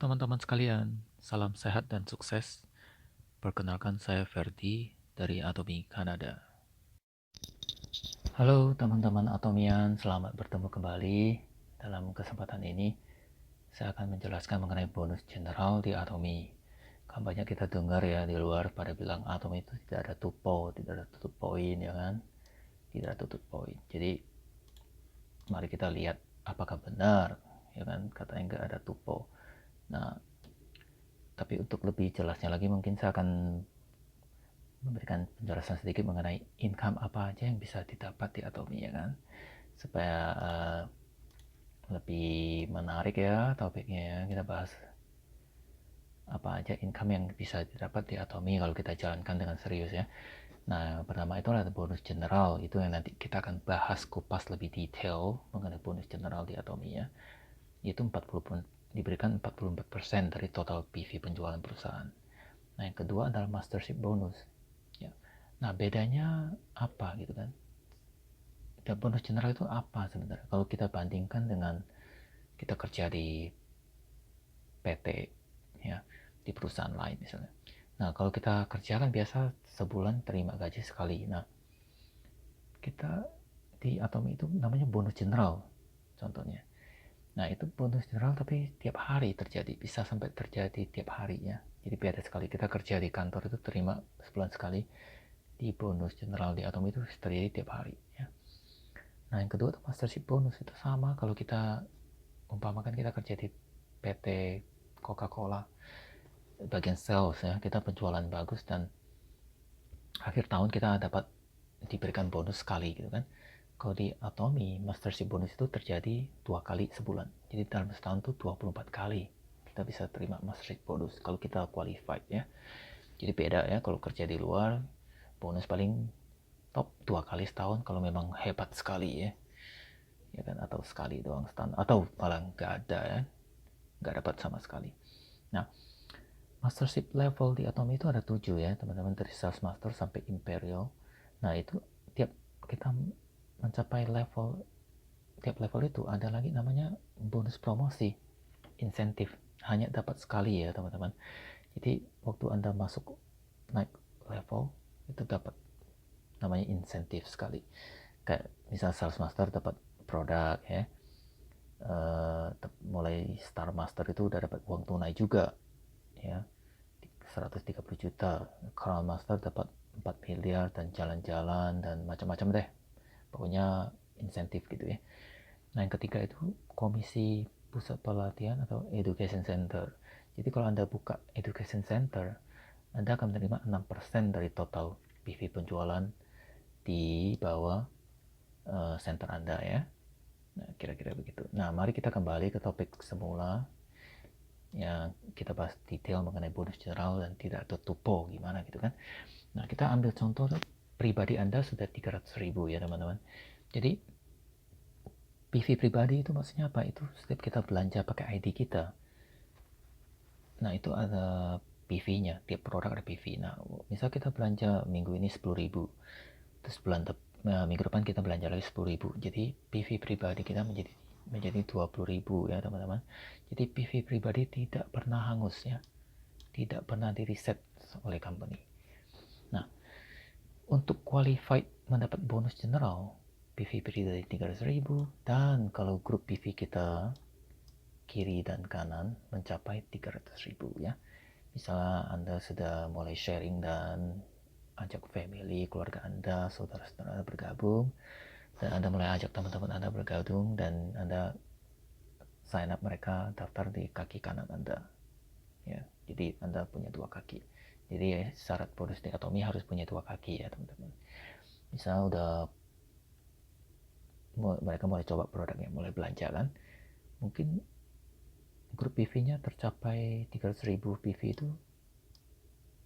teman-teman sekalian, salam sehat dan sukses. Perkenalkan saya Ferdi dari Atomi Kanada. Halo teman-teman Atomian, selamat bertemu kembali. Dalam kesempatan ini, saya akan menjelaskan mengenai bonus general di Atomi. Kan banyak kita dengar ya di luar pada bilang Atomi itu tidak ada tupo, tidak ada tutup poin ya kan? Tidak ada tutup poin. Jadi mari kita lihat apakah benar ya kan katanya nggak ada tupo. Nah, tapi untuk lebih jelasnya lagi mungkin saya akan memberikan penjelasan sedikit mengenai income apa aja yang bisa didapat di Atomi ya kan, supaya lebih menarik ya topiknya ya. Kita bahas apa aja income yang bisa didapat di Atomi kalau kita jalankan dengan serius ya. Nah, pertama itu adalah bonus general, itu yang nanti kita akan bahas kupas lebih detail mengenai bonus general di Atomi ya. Itu diberikan 44% dari total PV penjualan perusahaan. Nah, yang kedua adalah mastership bonus. Ya. Nah, bedanya apa gitu kan? Dan bonus general itu apa sebenarnya? Kalau kita bandingkan dengan kita kerja di PT, ya, di perusahaan lain misalnya. Nah, kalau kita kerja kan biasa sebulan terima gaji sekali. Nah, kita di Atomi itu namanya bonus general, contohnya. Nah, itu bonus general tapi tiap hari terjadi, bisa sampai terjadi tiap hari ya. Jadi beda sekali, kita kerja di kantor itu terima sebulan sekali, di bonus general di Atomi itu terjadi tiap hari ya. Nah, yang kedua itu mastership bonus, itu sama kalau kita umpamakan kita kerja di PT Coca-Cola bagian sales ya, kita penjualan bagus dan akhir tahun kita dapat diberikan bonus sekali gitu kan. Kalau di Atomi mastership bonus itu terjadi 2 kali sebulan, jadi dalam setahun tuh 24 kali kita bisa terima mastership bonus kalau kita qualified ya. Jadi beda ya, kalau kerja di luar bonus paling top 2 kali setahun kalau memang hebat sekali ya kan, atau sekali doang setahun, atau malah nggak ada ya, nggak dapat sama sekali. Nah, mastership level di Atomi itu ada 7 ya teman-teman, dari sales master sampai imperial. Nah, itu tiap kita mencapai tiap level itu ada lagi namanya bonus promosi, insentif, hanya dapat sekali ya teman-teman. Jadi waktu Anda masuk naik level itu dapat namanya insentif sekali. Kayak misal sales master dapat produk ya, mulai star master itu udah dapat uang tunai juga ya, 130 juta. Crown master dapat 4 miliar dan jalan-jalan dan macam-macam deh, pokoknya insentif gitu ya. Nah, yang ketiga itu komisi pusat pelatihan atau education center. Jadi kalau Anda buka education center, Anda akan menerima 6% dari total PV penjualan di bawah center Anda ya. Nah, kira-kira begitu. Nah, mari kita kembali ke topik semula yang kita bahas detail mengenai bonus general dan tidak tertupo gimana gitu kan. Nah, kita ambil contoh pribadi Anda sudah 300.000 ya teman-teman. Jadi PV pribadi itu maksudnya apa? Itu setiap kita belanja pakai ID kita. Nah, itu ada PV-nya, tiap produk ada PV. Nah, misal kita belanja minggu ini 10.000, terus minggu depan kita belanja lagi 10.000. Jadi PV pribadi kita menjadi 20.000 ya teman-teman. Jadi PV pribadi tidak pernah hangus ya, tidak pernah di reset oleh company. Nah, untuk qualified mendapat bonus general, PV pribadi 300.000, dan kalau grup PV kita kiri dan kanan mencapai 300.000 ya. Misalnya Anda sudah mulai sharing dan ajak family, keluarga Anda, saudara-saudara Anda bergabung, dan Anda mulai ajak teman-teman Anda bergabung, dan Anda sign up mereka daftar di kaki kanan Anda ya. Jadi Anda punya 2 kaki. Jadi syarat bonus di Atomi harus punya 2 kaki ya teman-teman. Misalnya mereka mulai coba produknya, mulai belanja kan, mungkin grup PV-nya tercapai 300.000 PV itu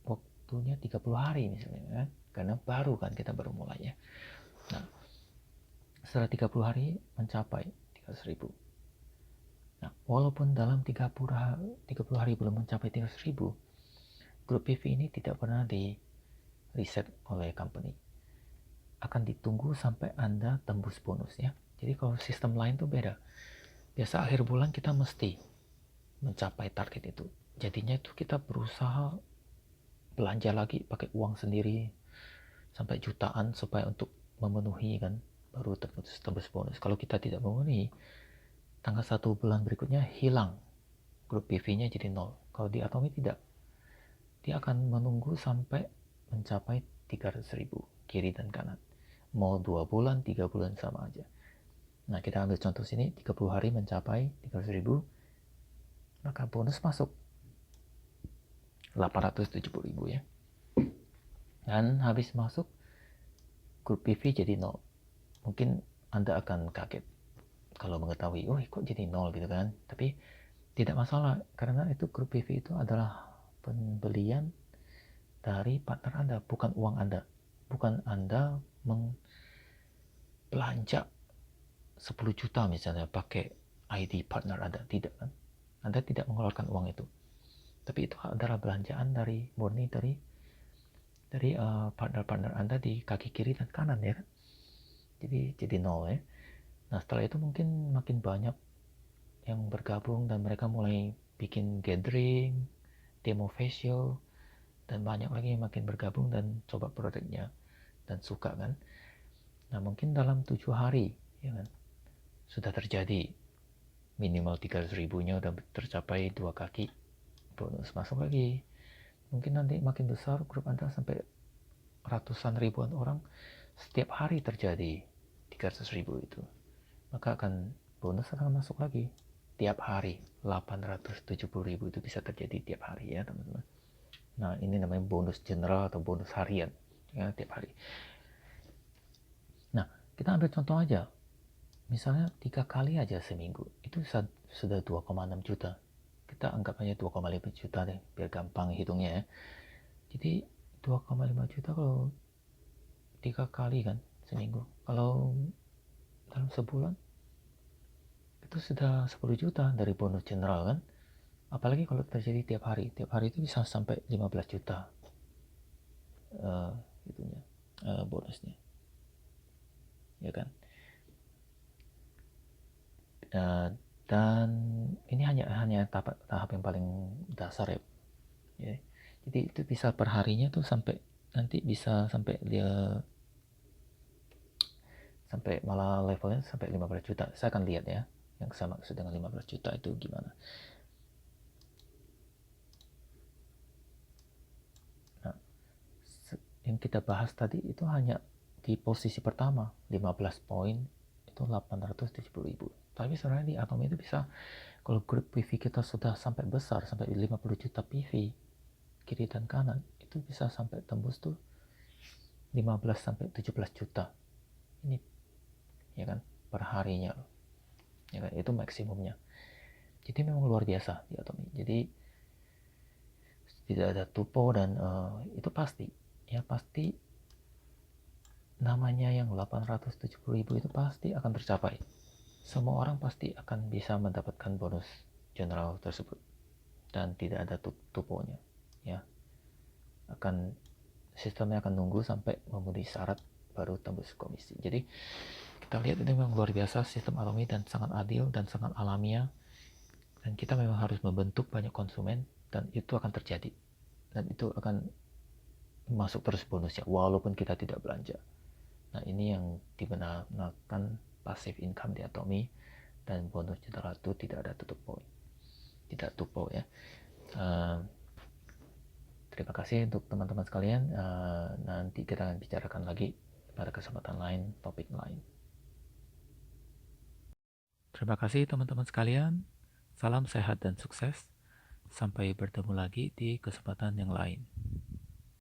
waktunya 30 hari misalnya kan, karena baru kan, kita baru mulai ya. Nah, setelah 30 hari mencapai 300.000. Nah, walaupun dalam 30 hari belum mencapai 300.000, grup PV ini tidak pernah di reset oleh company. Akan ditunggu sampai Anda tembus bonus ya. Jadi kalau sistem lain tuh beda. Biasa akhir bulan kita mesti mencapai target itu. Jadinya itu kita berusaha belanja lagi pakai uang sendiri sampai jutaan supaya untuk memenuhi kan, baru tembus bonus. Kalau kita tidak memenuhi, tanggal 1 bulan berikutnya hilang, grup PV-nya jadi 0. Kalau di Atomi tidak, dia akan menunggu sampai mencapai 300.000 kiri dan kanan. Mau 2 bulan, 3 bulan sama aja. Nah, kita ambil contoh sini, 30 hari mencapai 300.000, maka bonus masuk 870.000 ya. Dan habis masuk, grup PV jadi 0. Mungkin Anda akan kaget kalau mengetahui, oh kok jadi 0 gitu kan. Tapi tidak masalah, karena itu grup PV itu adalah pembelian dari partner Anda, bukan uang Anda. Bukan Anda belanja 10 juta misalnya pakai ID partner Anda, tidak kan. Anda tidak mengeluarkan uang itu. Tapi itu adalah belanjaan dari murni dari partner-partner Anda di kaki kiri dan kanan ya kan. Jadi 0 ya. Nah setelah itu mungkin makin banyak yang bergabung dan mereka mulai bikin gathering, demo facial, dan banyak lagi yang makin bergabung dan coba produknya dan suka kan. Nah mungkin dalam 7 hari ya kan, sudah terjadi minimal 300.000-nya udah tercapai 2 kaki, bonus masuk lagi. Mungkin nanti makin besar grup Anda sampai ratusan ribuan orang, setiap hari terjadi 300.000 itu, maka bonus akan masuk lagi tiap hari. 870.000 itu bisa terjadi tiap hari ya teman-teman. Nah ini namanya bonus general atau bonus harian ya, tiap hari. Nah kita ambil contoh aja, misalnya 3 kali aja seminggu, itu sudah 2,6 juta. Kita anggap aja 2,5 juta deh, biar gampang hitungnya ya. Jadi 2,5 juta kalau 3 kali kan seminggu, kalau dalam sebulan itu sudah 10 juta dari bonus general kan. Apalagi kalau terjadi tiap hari itu bisa sampai 15 juta itunya, bonusnya ya kan. Dan ini hanya tahap yang paling dasar ya. Jadi itu bisa perharinya tuh sampai nanti bisa sampai dia sampai malah levelnya sampai 15 juta. Saya akan lihat ya yang sama dengan 15 juta itu gimana. Nah, yang kita bahas tadi itu hanya di posisi pertama 15 poin itu 870.000. Tapi sebenarnya di Atom itu bisa, kalau grup PV kita sudah sampai besar sampai 50 juta PV kiri dan kanan, itu bisa sampai tembus tuh 15 sampai 17 juta ini ya kan perharinya ya kan, itu maksimumnya. Jadi memang luar biasa di Atomi. Jadi tidak ada tupo dan itu pasti ya, pasti namanya yang 870.000 itu pasti akan tercapai. Semua orang pasti akan bisa mendapatkan bonus general tersebut dan tidak ada tuponya ya. Sistemnya akan nunggu sampai memenuhi syarat baru tembus komisi. Jadi kita lihat ini memang luar biasa sistem Atomi dan sangat adil dan sangat alamiah, dan kita memang harus membentuk banyak konsumen dan itu akan terjadi dan itu akan masuk terus bonusnya walaupun kita tidak belanja. Nah ini yang dibenarkan passive income di Atomi, dan bonus general itu tidak ada tidak tupo ya. Terima kasih untuk teman-teman sekalian. Nanti kita akan bicarakan lagi pada kesempatan lain, topik lain. Terima kasih teman-teman sekalian. Salam sehat dan sukses. Sampai bertemu lagi di kesempatan yang lain.